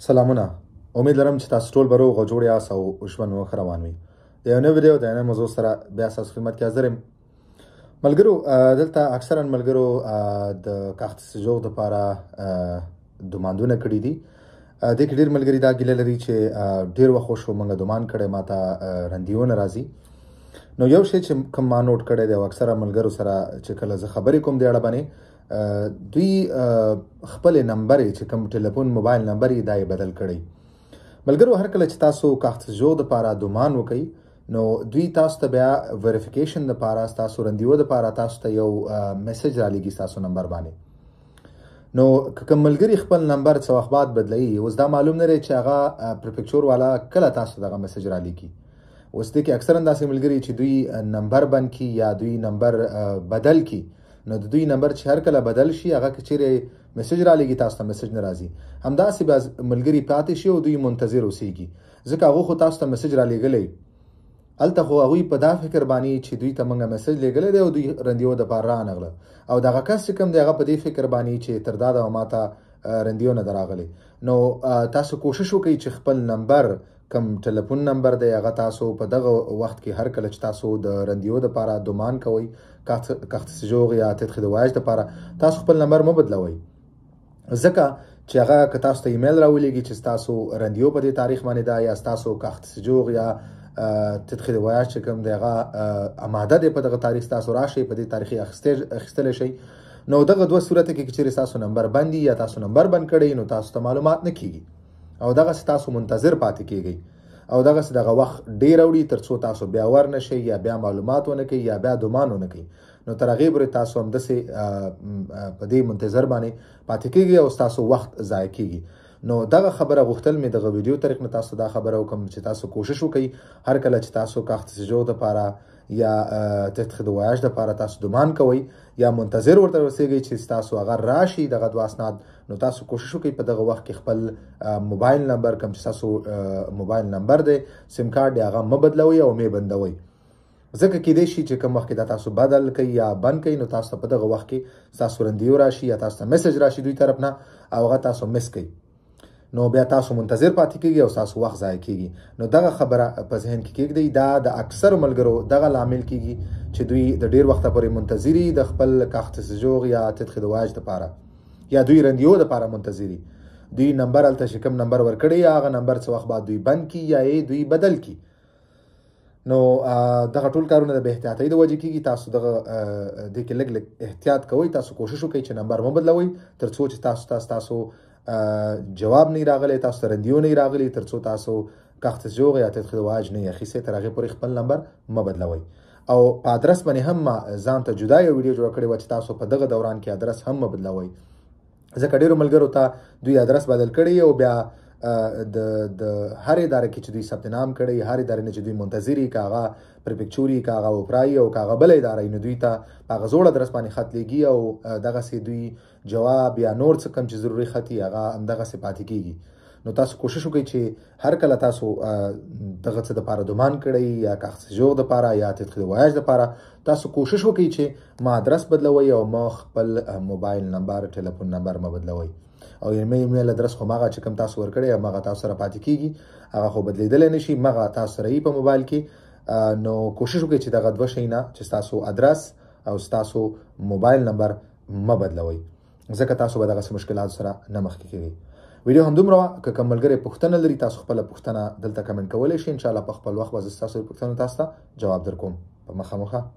سلامونه. امید لرم چې تاسو ټول به روغ او جوړ یاست او ژوند مو ښه روان وي. د یو نوې ویډیو د یو نوې موضوع سره بیا ستاسو خدمت کې حاضر یم. ملګرو، دلته اکثرا ملګرو د کاخت سجوغ دپاره دوماندونه کړي دي. دې کې ډېر ملګري دا ګیله لري چې ډېر وخت وشو موږ دومان کړی، ماته رندیونه راځي. نو یو شی چې کوم ما نوټ کړی دی او اکثره ملګرو سره چې کله زه خبرې کوم دې اړه باندې، دوی خپل نمبر چې کوم ټلیفون موبایل نمبر یې دا یې بدل کړی. ملګرو، هر کله چې تاسو کاخت سجوغ دپاره دومان وکئ نو دوی تاسو ته بیا ویریفیکیشن دپاره ستاسو رندیو دپاره تاسو ته یو میسج رالیږي ستاسو نمبر باندې. نو که کوم ملګري خپل نمبر څه وخت بعد بدلوي، اوس دا معلوم نه دی چې هغه پرفکچور والا کله تاسو دغه میسج رالیږي. اوس دې کې اکثرا داسې ملګري چې دوی نمبر بند کی یا دوی نمبر بدل کی، نو د دوی نمبر چې هر کله بدل شي هغه که چیرې میسج رالیږي تاسو ته میسج نه راځي. همداسې بعض ملګري پاتې شي او دوی منتظر اوسیږي، ځکه هغه خو تاسو ته میسج رالیږلی، هلته خو هغوی په دا فکر باندې چې دوی ته موږ میسج لیږلی دی او دوی رندیو دپاره رانغله، او دغه کس چې کوم دی هغه په دې فکر باندې چې تر دا ده ماته رندیو نه ده راغلی. نو تاسو کوشش وکئ چې خپل نمبر کم ټلیفون نمبر دی هغه تاسو په دغه وخت کې هر کله چې تاسو د رندیو دپاره دومان کوئ، کاخت سجوغ یا تدخل واج دپاره، تاسو خپل نمبر مه بدلوئ، ځکه چې هغه که تاسو ته ایمیل راولیږي چې ستاسو رندیو په دې تاریخ باندې ده یا ستاسو کاخت سجوغ یا تدخل واج چې کوم دی هغه اماده دی په دغه تاریخ، ستاسو راشئ په دې تاریخ اخیستلی شئ. نو دغه دوه صورته کې چې چیرې ستاسو نمبر بند یا تاسو نمبر بند کړئ نو تاسو ته معلومات نه کیږي او دغسې تاسو منتظر پاتې کیږئ او دغسې دغه وخت ډېر اوړي تر څو تاسو بیا ورنشئ یا بیا معلومات ونه کوئ یا بیا دومان ونه کوئ. نو تر هغې پورې تاسو همداسې په دې منتظر باندې پاتې کیږئ او ستاسو وخت ضایع کیږي. نو دغه خبره غوښتل مې دغه ویډیو طریق نه تاسو دا خبره وکړم چې تاسو کوشش وکئ هر کله چې تاسو کاخت سجوغ دپاره یا تدخل واج دپاره تاسو دومان کوئ یا منتظر ورته اوسیږئ چې ستاسو هغه راشي دغه دوه اسناد، نو تاسو کوشش وکئ په دغه وخت کې خپل موبایل نمبر کوم چې ستاسو موبایل نمبر دی سیم کارډ هغه مه بدلوئ او مې بندوئ، ځکه کیدای شي چې کوم وخت کې دا تاسو بدل کئ یا بند کئ نو تاسو ته په دغه وخت کې ستاسو رندیو راشي یا تاسو ته میسج راشي دوی طرف نه او هغه تاسو مس کئ، نو بیا تاسو منتظر پاتې کیږئ او تاسو وخت ضایع کیږي. نو دغه خبره په ذهن کې کیږدئ، دا د اکثر ملګرو دغه لامل کیږي چې دوی د ډېر وخته پورې منتظري د خپل کاخت سجوغ یا تدخل واج دپاره یا دوی رندیو دپاره منتظري. دوی نمبر هلته چې کوم نمبر ورکړی هغه نمبر څه وخت بعد دوی بند کی یا یې دوی بدل کی. نو دغه ټول کارونه د بې احتیاطۍ د وجې کیږي. تاسو دغه دې کې لږ احتیاط کوئ، تاسو کوشش وکئ چې نمبر مه بدلوئ تر څو چې تاسو جواب نه راغلی، تاسو ته رندیو نه راغلی، تر څو تاسو کاخت سجوغ یا تدخل واج نه اخیستی تر هغې پورې خپل نمبر مه بدلوئ. او په ادرس باندې هم ما ځان ته جدا یو ویډیو جوړه کړې وه چې تاسو په دغه دوران کې ادرس هم مه بدلوئ، ځکه ډېرو ملګرو ته دوی ادرس بدل کړی او بیا د هر اداره کې چې دوی ثبت نام کړی، هر اداره نه چې دوی منتظري، که هغه پرفکچوري، که هغه اوپرایي او که هغه بله اداره نو دوی ته په هغه زوړ ادرس باندې خط لیږي او دغسې دوی جواب یا نور څه کوم چې ضروري خط یي هغه همدغسې پاتې کیږي. نو تاسو کوشش وکئ چې هر کله تاسو دغه څه دپاره دومان کړئ یا کاخت سجوغ دپاره یا تدخل واج دپاره، تاسو کوشش وکئ چې ما ادرس بدلوئ او ما خپل موبایل نمبر ټلیفون نمبر مه بدلوئ او ایمیل ادرس خو مغه چې کوم تاسو ورکړی هغه تاسو سره پاتې کیږي، هغه خو بدلیدلی نه شي، مغه تاسو سره یي په موبایل کې. نو کوشش وکئ چې دغه دوه شی نه چې ستاسو ادرس او ستاسو موبایل نمبر مه بدلوئ، ځکه تاسو به دغسې مشکلاتو سره نه مخکې کیږئ. ویډیو همدومره وه. که کوم ملګری پوښتنه لري تاسو خپله پوښتنه دلته کمنټ کولی شئ، انشاءالله په خپل وخت به زه ستاسو پوښتنو تاسو ته جواب در کوم په مخامخه.